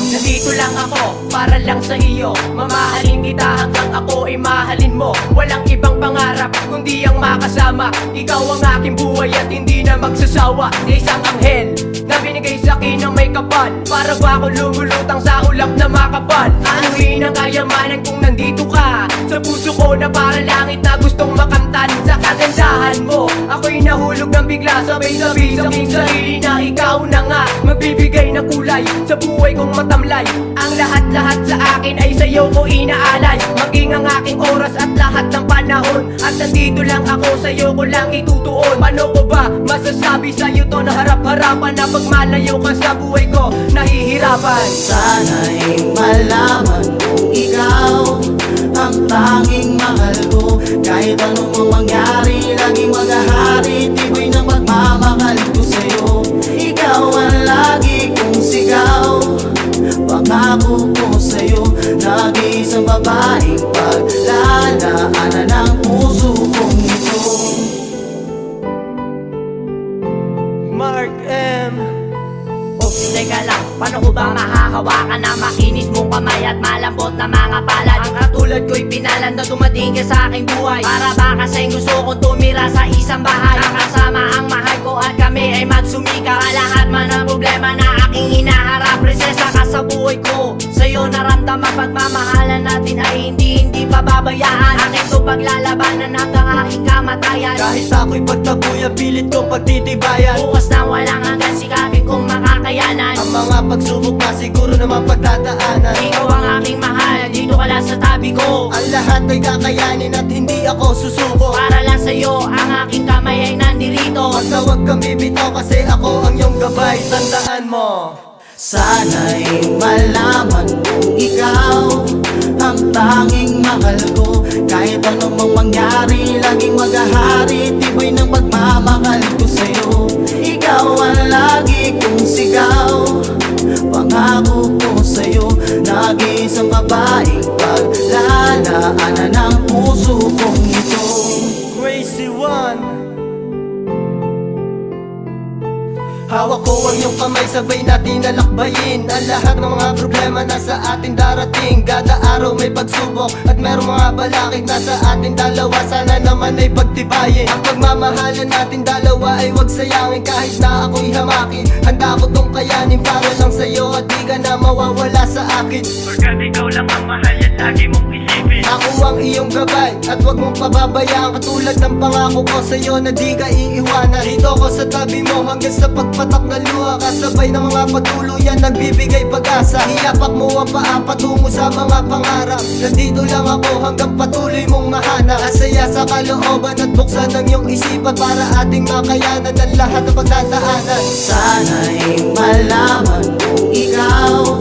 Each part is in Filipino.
Nandito lang ako, para lang sa iyo. Mamahalin kita hanggang ako ay mahalin mo. Walang ibang pangarap, kundi ang makasama. Ikaw ang aking buhay at hindi na magsasawa. Isang anghel na binigay sa'kin ng may kapal. Para ba ako lumulutang sa ulap na makapal? Anuhin ang kayamanan kung nandito ka sa puso ko na para langit na gustong makamtan. Sa kagandahan mo, ako'y nahulog ng bigla. Sabay-sabay sa aking sarili na ikaw na nga magbibigay ng kulay sa buhay kong matamlay. Ang lahat-lahat sa akin ay sa'yo ko inaalay. Maging ang aking oras at lahat ng panahon. At nandito lang ako, sa'yo ko lang itutuon. Paano ko ba masasabi sa'yo to na harap-harapan na pag malayo ka sa buhay ko nahihirapan? Sana'y malaman kung ikaw ang tanging mahal ko. Kahit anong mangyari, laging maghahari. Tibay ng pagmamahal ko sa'yo. Ikaw ang lagi kong sigaw. Pangako ko sa'yo, nag-iisang babaeng paglalaanan ng puso kong ito. Mark M. Oops, teka lang, paano ko ba mahahawakan na makinis mong kamay at malambot na mga palad? Ang katulad ko'y pinalan na dumating ka sa aking buhay. Para ba kasing gusto kong tumira sa isang bahay, nakasama ang mahal ko at kami ay magsumika. Lahat man ang problema na aking hinaharap, prinsesa ka sa buhay ko. Sa'yo naramdaman pagmamahalan natin ay hindi pababayaan. Akin to paglalabanan hanggang aking kamatayan. Kahit ako'y pagtabuyan, pilit kong pagtitibayan. Bukas na walang hanggan, sikapin kong makakayanan. Ang mga pagsubok na siguro naman pagdadaanan. Ikaw ang aking mahal, dito ka lang sa tabi ko. Ang lahat ay kakayanin at hindi ako susuko. Para lang sa'yo, ang aking kamay ay nandirito. Huwag na huwag kang bibitaw kasi ako ang iyong gabay. Tandaan mo, Sana'y malaman kung ikaw ang tanging mahal ko. Kahit anong mangyari, laging maghahari. Tibay ng pagmamahal ko sa'yo. Ikaw ang lagi kong sigaw. Pangako ko sa'yo, nag-iisang babaeng paglalaanan ng puso kong ito. Crazy One. Hawak ko ang iyong kamay, sabay natin nalakbayin ang lahat ng mga problema na sa atin darating. Kada araw may pagsubok at merong mga balakid na sa atin dalawa. Sana naman ay pagtibayin ang pagmamahalan natin dalawa ay wag sayangin. Kahit na ako'y hamakin, handa ko tong kayanin para lang sa'yo at di ka na mawawala sa akin. Pagkat ikaw lang ang mahal at lagi mong isipin. Ako ang iyong gabay at wag mong pababayaan. Katulad ng pangako ko sa'yo na di ka iiwanan. Dito ko sa tabi mo hanggang sa pagpatak na luha. Kasabay ng mga pagtuluyan nagbibigay pag-asa. Iyapak mo ang paa patungo sa mga pangarap. Nandito lang ako hanggang patuloy mong mahanap. Asaya sa kalooban at buksan ng iyong isipan para ating makayanan ang lahat ng pagdadaanan. Sana'y malaman kung ikaw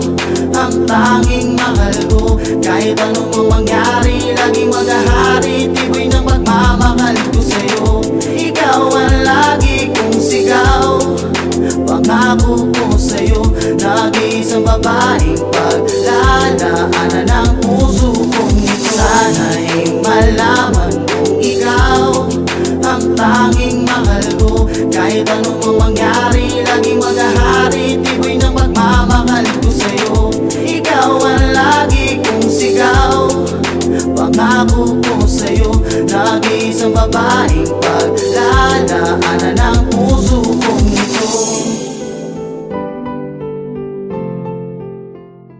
ang tanging mahal ko. Kahit anong mangyari, laging maghahari. Tibay ng pagmamahal ko sa'yo. Ikaw ang lagi kong sigaw. Pangako ko sa'yo, nag-iisang babaeng paglalaanan ng puso kong ito. Sana'y malaman kung ikaw ang tanging mahal ko. Kahit anong